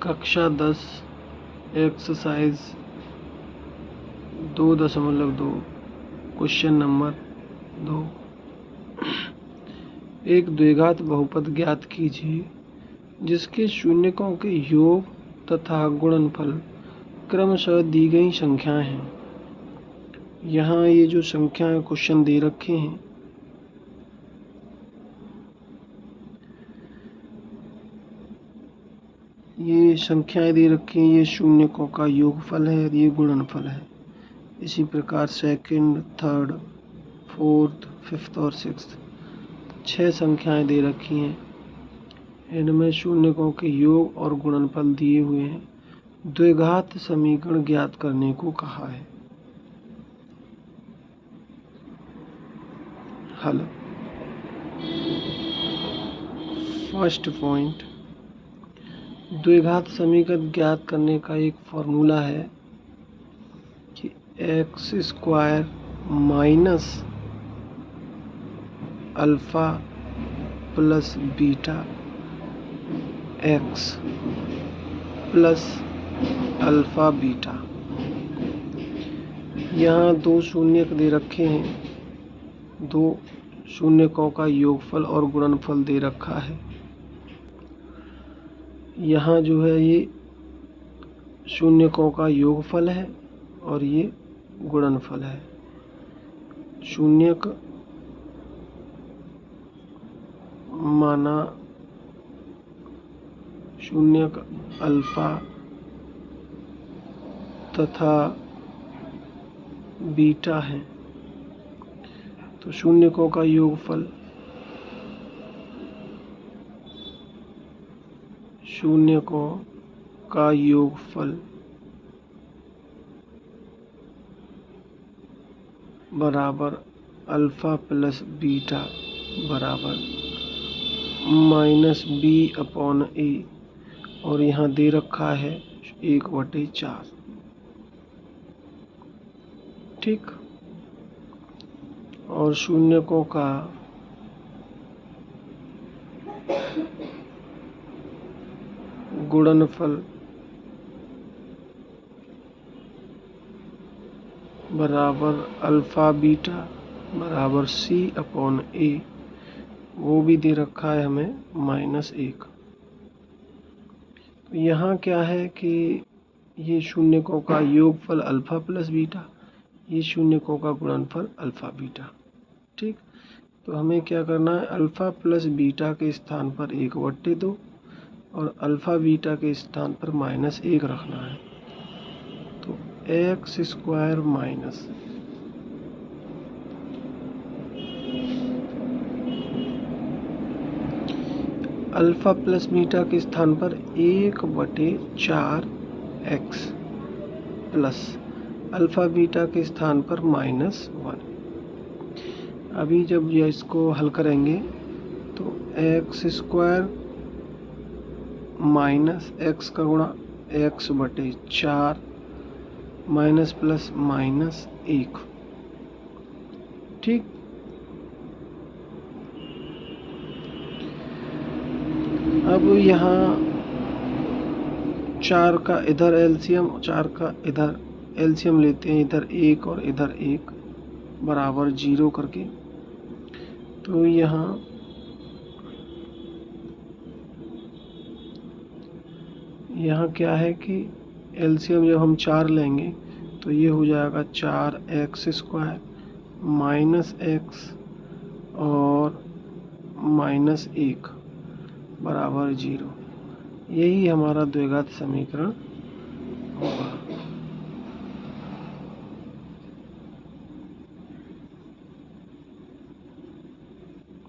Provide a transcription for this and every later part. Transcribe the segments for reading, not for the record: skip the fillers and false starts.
कक्षा 10 exercise 2.2 question number 2। एक द्विघात बहुपद ज्ञात कीजिए जिसके शून्यकों के योग तथा गुणनफल क्रमशः दी गई संख्याएं हैं। यहाँ ये जो संख्याएं क्वेश्चन दे रखे हैं, ये संख्याएं दे रखी हैं, ये शून्यकों का योगफल है और ये गुणनफल है। इसी प्रकार सेकंड, थर्ड, फोर्थ, फिफ्थ और सिक्स्थ 6 संख्याएं दे रखी हैं। इनमें शून्यकों के योग और गुणनफल दिए हुए हैं। द्विघात समीकरण ज्ञात करने को कहा है। हल। फर्स्ट पॉइंट, द्विघात समीकरण ज्ञात करने का एक फॉर्मूला है कि x square minus alpha plus beta x plus alpha beta. यहाँ 2 शून्यक दे रखे हैं, 2 शून्यकों का योगफल और गुणनफल दे रखा है। यहाँ जो है ये शून्यकों का योगफल है और ये गुणनफल है। शून्यक माना शून्यक अल्फा तथा बीटा है, तो शून्यकों का योगफल बराबर अल्फा प्लस बीटा बराबर -b/a और यहाँ दे रखा है 1/4। ठीक। और शून्यकों का गुणनफल बराबर अल्फा बीटा बराबर c/a, वो भी दे रखा है हमें -1। तो यहाँ क्या है कि ये शून्यकों का योगफल अल्फा प्लस बीटा, ये शून्यकों का गुणनफल अल्फा बीटा। ठीक। तो हमें क्या करना है, अल्फा प्लस बीटा के स्थान पर 1/2 और अल्फा बीटा के स्थान पर -1 रखना है। तो x square minus alpha plus beta के स्थान पर 1/4 एक्स प्लस अल्फा बीटा के स्थान पर -1। अभी जब ये इसको हल करेंगे तो एक्स स्क्वायर माइनस एक्स का गुणा x/4 माइनस प्लस -1। ठीक। अब यहाँ 4 का इधर एलसीएम, 4 का इधर एलसीएम लेते हैं, इधर 1 और इधर 1 बराबर 0 करके। तो यहाँ क्या है कि एलसीएम जब हम 4 लेंगे तो ये हो जाएगा 4x² माइनस x और -1 बराबर 0। यही हमारा द्विघात समीकरण होगा।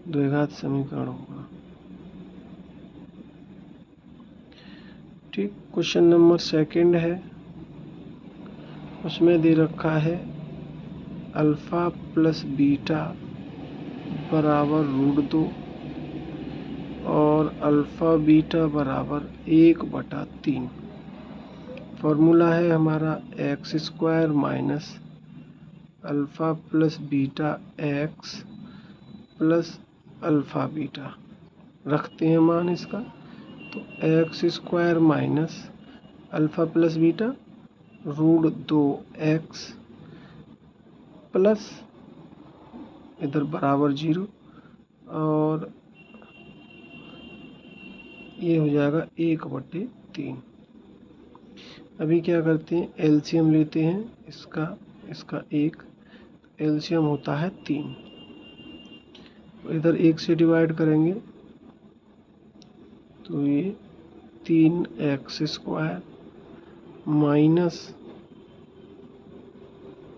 द्विघात समीकरण होगा। ठीक। क्वेश्चन नंबर सेकंड है, उसमें दे रखा है अल्फा प्लस बीटा बराबर √2 और अल्फा बीटा बराबर 1/3। फॉर्मूला है हमारा x² minus alpha plus beta x plus alpha beta. रखते हैं मान इसका तो x square minus alpha plus beta root 2x plus इधर बराबर 0 और ये हो जाएगा 1/3। अभी क्या करते हैं, एलसीएम लेते हैं इसका 1, एलसीएम होता है 3, तो इधर 1 से डिवाइड करेंगे तो ये 3x square minus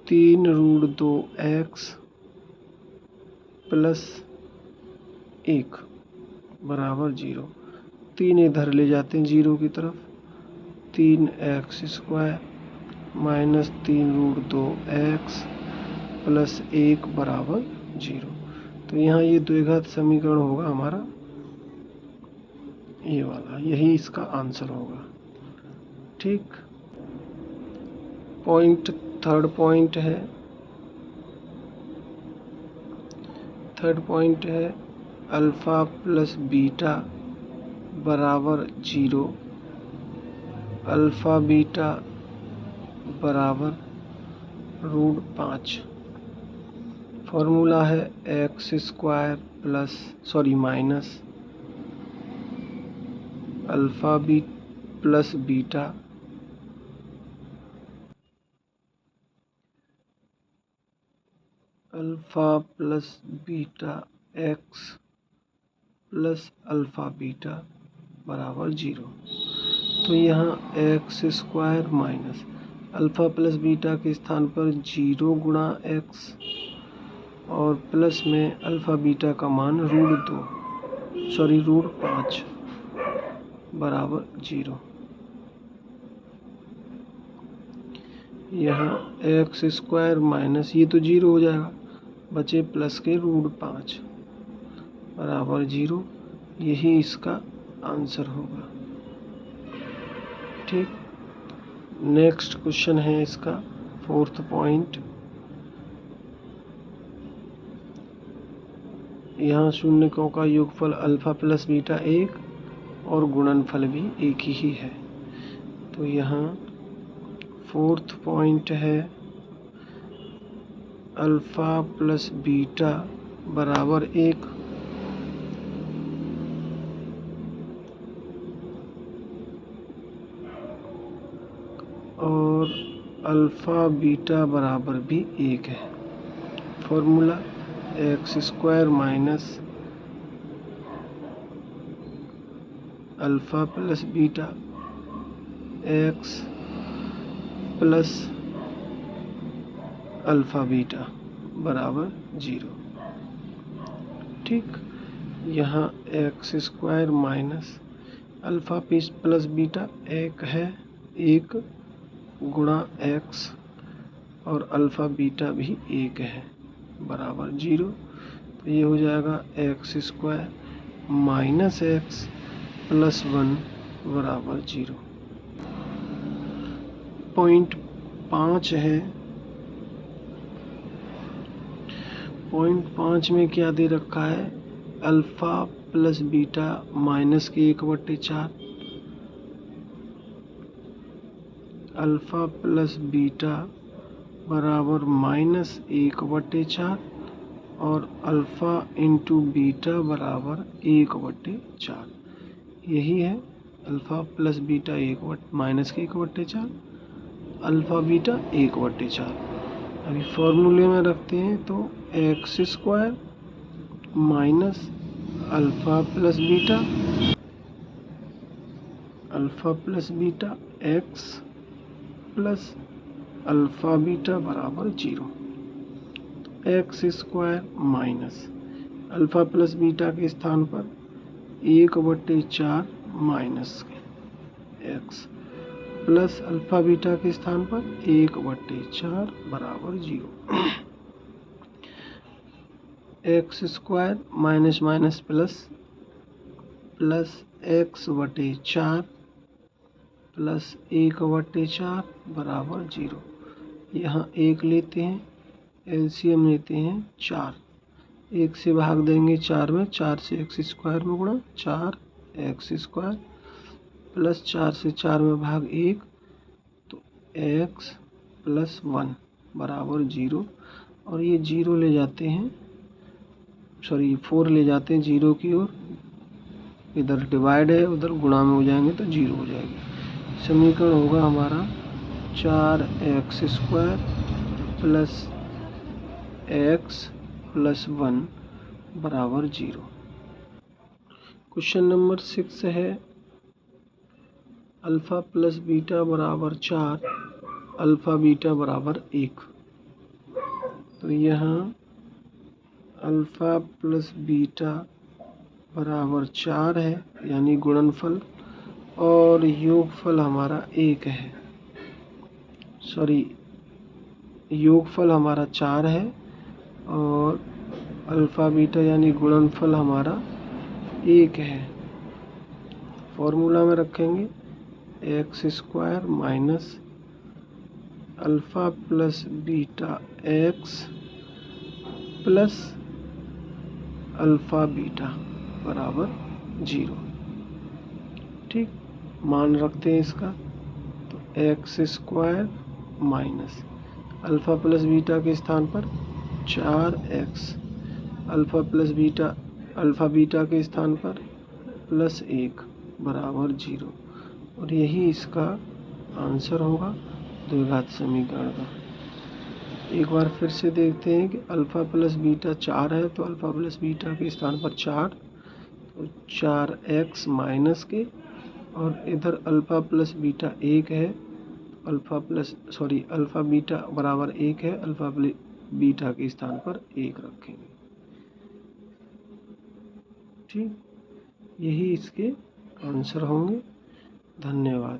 3 root 2x plus 1 बराबर 0। 3 इधर ले जाते हैं 0 की तरफ, 3x square minus 3 root 2x plus 1 बराबर 0। तो यहाँ ये द्विघात समीकरण होगा हमारा ये वाला, यही इसका आंसर होगा। ठीक, थर्ड पॉइंट है अल्फ़ा प्लस बीटा बराबर 0, अल्फ़ा बीटा बराबर रूट 5। फॉर्मूला है x square minus alpha plus beta alpha plus beta x plus alpha beta बराबर 0। तो यहाँ x square minus alpha plus beta के स्थान पर 0 गुणा एक्स और प्लस में अल्फ़ा बीटा का मान रूट 5 बराबर 0। यहाँ एक्स स्क्वायर माइनस ये तो 0 हो जाएगा, बचे प्लस के रूट 5 बराबर 0, यही इसका आंसर होगा। ठीक, नेक्स्ट क्वेश्चन है इसका 4th पॉइंट। यहाँ शून्यकों का योगफल अल्फ़ा प्लस बीटा 1 और गुणनफल भी एक ही है। तो यहाँ 4th पॉइंट है अल्फ़ा प्लस बीटा बराबर 1 और अल्फ़ा बीटा बराबर भी 1 है। Formula x square minus alpha plus beta x plus alpha beta बराबर 0। ठीक, यहाँ x square minus alpha plus beta 1 है, 1 गुणा एक्स और अल्फ़ा बीटा भी 1 है बराबर 0। तो ये हो जाएगा x square minus x plus 1 बराबर 0। पॉइंट 5 है, पॉइंट 5 में क्या दे रखा है, अल्फ़ा प्लस बीटा माइनस के 1/4, अल्फ़ा प्लस बीटा बराबर माइनस 1/4 और अल्फ़ा इंटू बीटा बराबर 1/4। यही है अल्फ़ा प्लस बीटा माइनस के 1/4, अल्फ़ा बीटा 1/4। अभी फॉर्मूले में रखते हैं तो x square minus alpha plus beta x plus alpha beta बराबर 0। X square minus alpha plus beta के स्थान पर 1/4 minus x plus alpha beta के स्थान पर 1/4 बराबर 0। X square minus minus plus x/4 plus 1/4 बराबर 0। यहाँ 1 लेते हैं, एलसीएम लेते हैं 4, 1 से भाग देंगे 4 में, 4 से एक्स स्क्वायर में गुणा 4 एक्स स्क्वायर प्लस 4 से 4 में भाग 1, तो x प्लस 1 बराबर 0। और ये 0 ले जाते हैं, सॉरी 4 ले जाते हैं 0 की ओर, इधर डिवाइड है उधर गुणा में हो जाएंगे तो 0 हो जाएगी। समीकरण होगा हमारा 4x² प्लस x प्लस 1 बराबर 0। क्वेश्चन नंबर 6 है अल्फा प्लस बीटा बराबर 4, अल्फा बीटा बराबर 1। तो यहाँ अल्फा प्लस बीटा बराबर 4 है यानी गुणनफल, और योगफल हमारा 1 है, सॉरी योगफल हमारा 4 है और अल्फा बीटा यानी गुणनफल हमारा 1 है। फॉर्मूला में रखेंगे x² minus alpha plus beta x plus alpha beta बराबर 0। ठीक, मान रखते हैं इसका, तो x² minus alpha plus beta के स्थान पर 4x, alpha plus beta alpha beta के स्थान पर प्लस 1 बराबर 0। और यही इसका आंसर होगा द्विघात समीकरण का। एक बार फिर से देखते हैं कि अल्फा प्लस बीटा 4 है, तो अल्फा प्लस बीटा के स्थान पर 4, तो 4x माइनस के, और इधर अल्फा प्लस बीटा 1 है, अल्फा बीटा बराबर 1 है, अल्फा बीटा के स्थान पर 1 रखेंगे। ठीक, यही इसके आंसर होंगे। धन्यवाद।